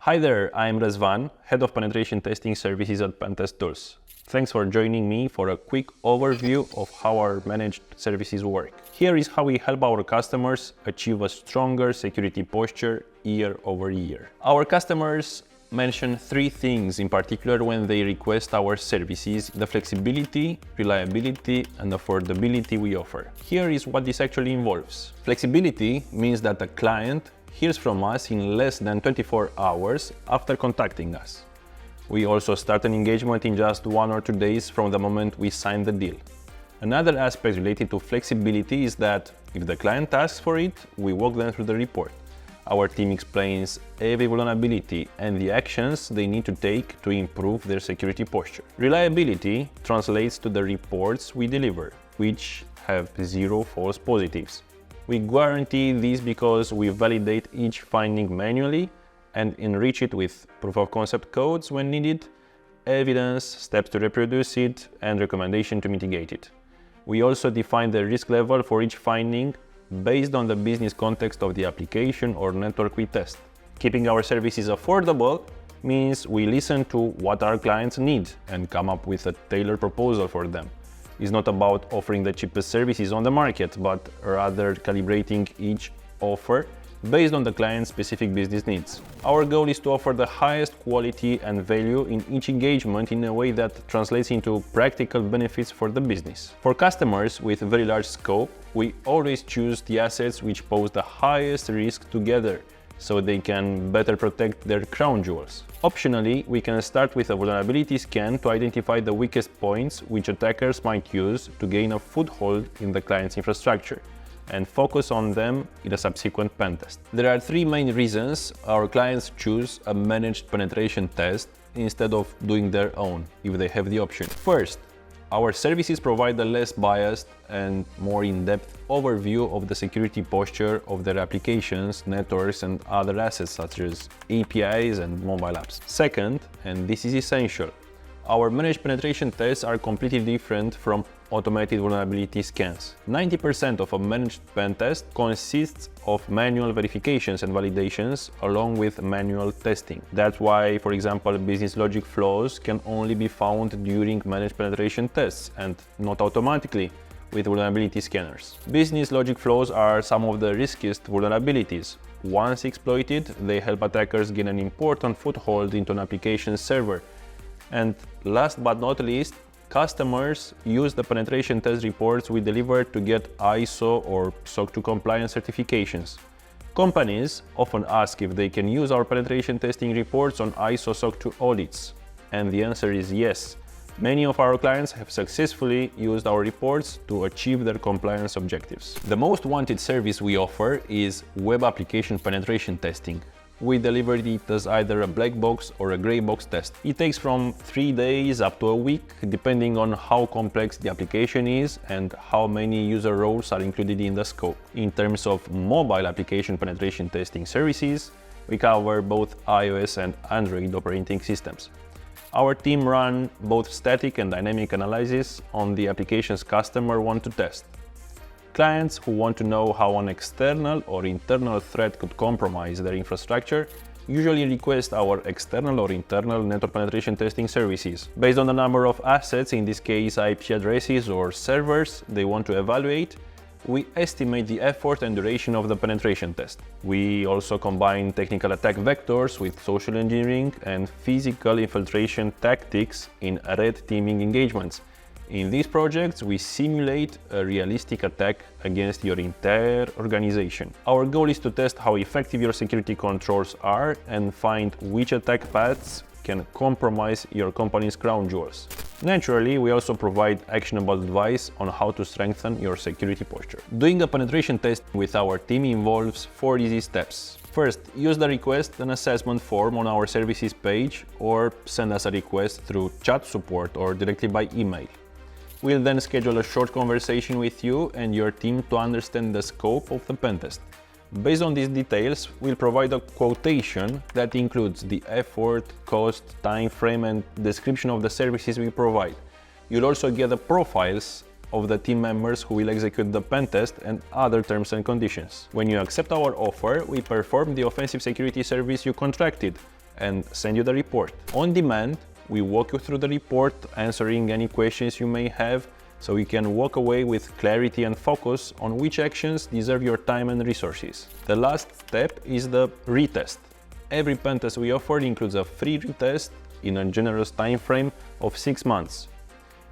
Hi there, I'm Razvan, Head of Penetration Testing Services at Pentest-Tools. Thanks for joining me for a quick overview of how our managed services work. Here is how we help our customers achieve a stronger security posture year over year. Our customers mention three things in particular when they request our services: the flexibility, reliability, and affordability we offer. Here is what this actually involves. Flexibility means that the client hears from us in less than 24 hours after contacting us. We also start an engagement in just 1 or 2 days from the moment we sign the deal. Another aspect related to flexibility is that if the client asks for it, we walk them through the report. Our team explains every vulnerability and the actions they need to take to improve their security posture. Reliability translates to the reports we deliver, which have 0 false positives. We guarantee this because we validate each finding manually and enrich it with proof of concept codes when needed, evidence, steps to reproduce it, and recommendation to mitigate it. We also define the risk level for each finding based on the business context of the application or network we test. Keeping our services affordable means we listen to what our clients need and come up with a tailored proposal for them. It's not about offering the cheapest services on the market, but rather calibrating each offer based on the client's specific business needs. Our goal is to offer the highest quality and value in each engagement in a way that translates into practical benefits for the business. For customers with very large scope, we always choose the assets which pose the highest risk together, so they can better protect their crown jewels. Optionally, we can start with a vulnerability scan to identify the weakest points which attackers might use to gain a foothold in the client's infrastructure, and focus on them in a subsequent pen test. There are 3 main reasons our clients choose a managed penetration test instead of doing their own, if they have the option. First, our services provide a less biased and more in-depth overview of the security posture of their applications, networks, and other assets such as APIs and mobile apps. Second, and this is essential, our managed penetration tests are completely different from automated vulnerability scans. 90% of a managed pen test consists of manual verifications and validations along with manual testing. That's why, for example, business logic flaws can only be found during managed penetration tests and not automatically with vulnerability scanners. Business logic flaws are some of the riskiest vulnerabilities. Once exploited, they help attackers gain an important foothold into an application server. And last but not least, customers use the penetration test reports we deliver to get ISO or SOC 2 compliance certifications. Companies often ask if they can use our penetration testing reports on ISO SOC 2 audits, and the answer is yes. Many of our clients have successfully used our reports to achieve their compliance objectives. The most wanted service we offer is web application penetration testing. We deliver it as either a black box or a gray box test. It takes from 3 days up to a week, depending on how complex the application is and how many user roles are included in the scope. In terms of mobile application penetration testing services, we cover both iOS and Android operating systems. Our team run both static and dynamic analysis on the applications customer want to test. Clients who want to know how an external or internal threat could compromise their infrastructure usually request our external or internal network penetration testing services. Based on the number of assets, in this case IP addresses or servers they want to evaluate, we estimate the effort and duration of the penetration test. We also combine technical attack vectors with social engineering and physical infiltration tactics in red teaming engagements. In these projects, we simulate a realistic attack against your entire organization. Our goal is to test how effective your security controls are and find which attack paths can compromise your company's crown jewels. Naturally, we also provide actionable advice on how to strengthen your security posture. Doing a penetration test with our team involves 4 easy steps. First, use the request and assessment form on our services page or send us a request through chat support or directly by email. We'll then schedule a short conversation with you and your team to understand the scope of the pen test. Based on these details, we'll provide a quotation that includes the effort, cost, time frame, and description of the services we provide. You'll also get the profiles of the team members who will execute the pen test and other terms and conditions. When you accept our offer, we perform the offensive security service you contracted, and send you the report. On demand, we walk you through the report, answering any questions you may have, so you can walk away with clarity and focus on which actions deserve your time and resources. The last step is the retest. Every pentest we offer includes a free retest in a generous time frame of 6 months.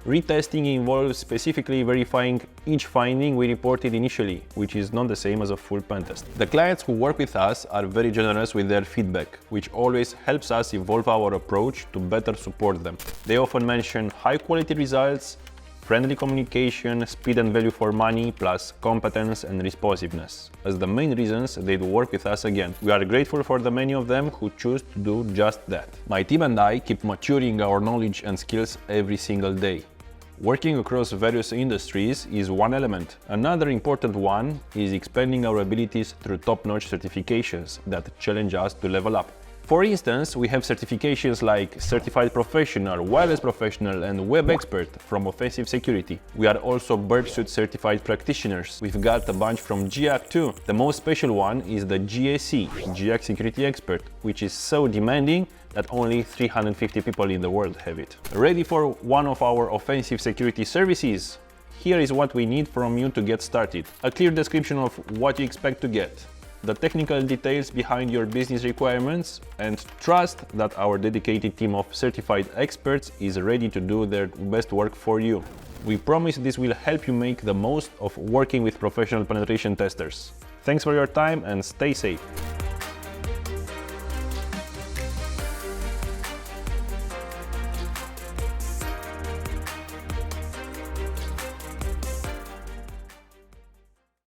Retesting involves specifically verifying each finding we reported initially, which is not the same as a full pentest. The clients who work with us are very generous with their feedback, which always helps us evolve our approach to better support them. They often mention high-quality results, friendly communication, speed and value for money, plus competence and responsiveness as the main reasons they'd work with us again. We are grateful for the many of them who choose to do just that. My team and I keep maturing our knowledge and skills every single day. Working across various industries is one element. Another important one is expanding our abilities through top-notch certifications that challenge us to level up. For instance, we have certifications like Certified Professional, Wireless Professional and Web Expert from Offensive Security. We are also Burp Suite Certified Practitioners. We've got a bunch from GIAC too. The most special one is the GSE, GIAC Security Expert, which is so demanding that only 350 people in the world have it. Ready for one of our offensive security services? Here is what we need from you to get started. A clear description of what you expect to get, the technical details behind your business requirements, and trust that our dedicated team of certified experts is ready to do their best work for you. We promise this will help you make the most of working with professional penetration testers. Thanks for your time and stay safe.